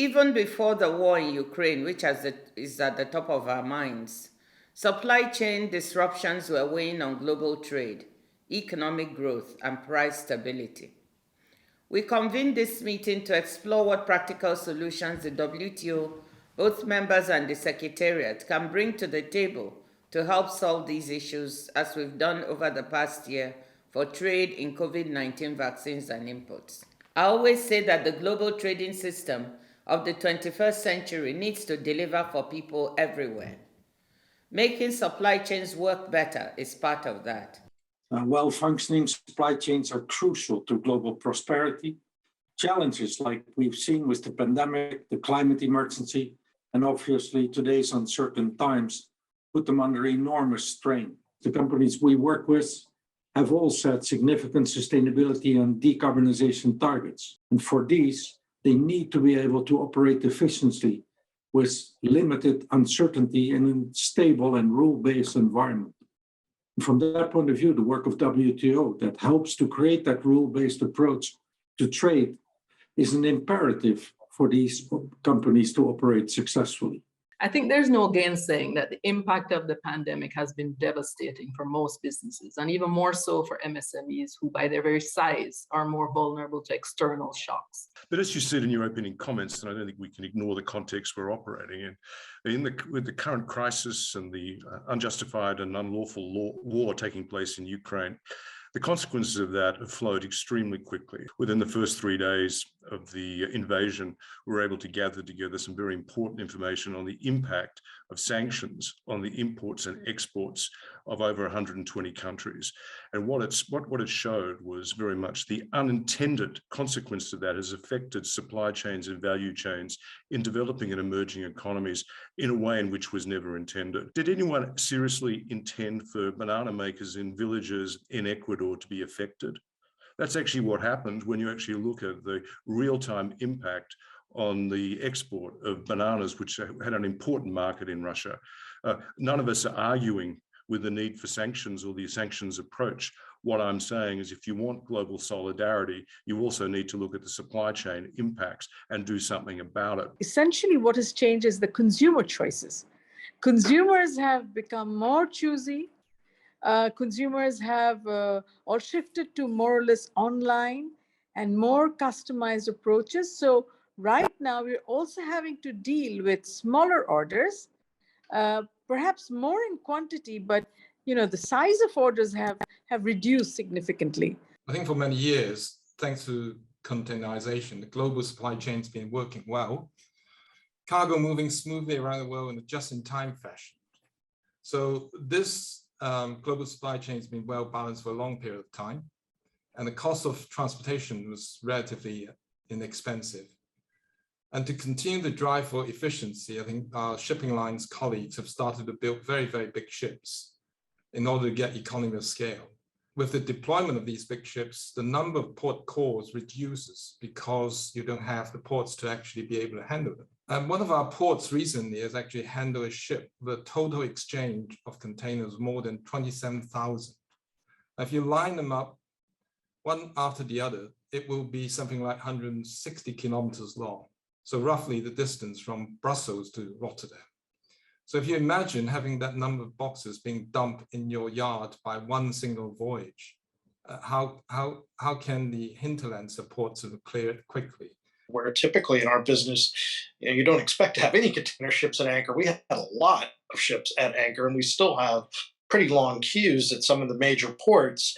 Even before the war in Ukraine, which is at the top of our minds, supply chain disruptions were weighing on global trade, economic growth, and price stability. We convened this meeting to explore what practical solutions the WTO, both members and the Secretariat, can bring to the table to help solve these issues, as we've done over the past year for trade in COVID-19 vaccines and imports. I always say that the global trading system of the 21st century needs to deliver for people everywhere. Making supply chains work better is part of that. Well-functioning supply chains are crucial to global prosperity. Challenges like we've seen with the pandemic, the climate emergency, and obviously today's uncertain times put them under enormous strain. The companies we work with have all set significant sustainability and decarbonization targets. And for these, they need to be able to operate efficiently with limited uncertainty in a stable and rule-based environment. From that point of view, the work of WTO that helps to create that rule-based approach to trade is an imperative for these companies to operate successfully. I think there's no gainsaying that the impact of the pandemic has been devastating for most businesses, and even more so for MSMEs, who by their very size are more vulnerable to external shocks. But as you said in your opening comments, and I don't think we can ignore the context we're operating in with the current crisis and the unjustified and unlawful war taking place in Ukraine, the consequences of that have flowed extremely quickly. Within the first 3 days of the invasion, we were able to gather together some very important information on the impact of sanctions on the imports and exports of over 120 countries. And what it showed was very much the unintended consequence of that has affected supply chains and value chains in developing and emerging economies in a way in which was never intended. Did anyone seriously intend for banana makers in villages in Ecuador to be affected? That's actually what happened when you actually look at the real-time impact on the export of bananas, which had an important market in Russia. None of us are arguing with the need for sanctions or the sanctions approach. What I'm saying is if you want global solidarity, you also need to look at the supply chain impacts and do something about it. Essentially, what has changed is the consumer choices. Consumers have become more choosy. Consumers have all shifted to more or less online and more customized approaches. So right now, we're also having to deal with smaller orders, perhaps more in quantity, but the size of orders have reduced significantly. I think for many years, thanks to containerization, the global supply chain's been working well. Cargo moving smoothly around the world in a just-in-time fashion. So this global supply chain has been well balanced for a long period of time, and the cost of transportation was relatively inexpensive. And to continue the drive for efficiency, I think our shipping lines colleagues have started to build very, very big ships in order to get economy of scale. With the deployment of these big ships, the number of port calls reduces because you don't have the ports to actually be able to handle them. And one of our ports recently has actually handled a ship with a total exchange of containers more than 27,000. If you line them up one after the other, it will be something like 160 kilometers long. So roughly the distance from Brussels to Rotterdam. So if you imagine having that number of boxes being dumped in your yard by one single voyage, how can the hinterland support to clear it quickly? Where typically in our business, you don't expect to have any container ships at anchor. We had a lot of ships at anchor, and we still have pretty long queues at some of the major ports.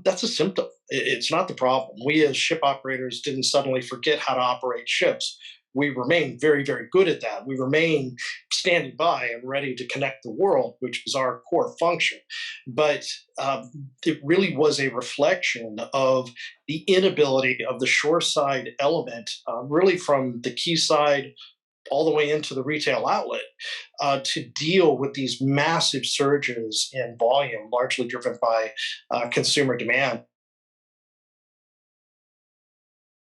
That's a symptom. It's not the problem. We as ship operators didn't suddenly forget how to operate ships. We remain very, very good at that. We remain standing by and ready to connect the world, which is our core function. But it really was a reflection of the inability of the shoreside element, really from the quayside all the way into the retail outlet, to deal with these massive surges in volume, largely driven by consumer demand.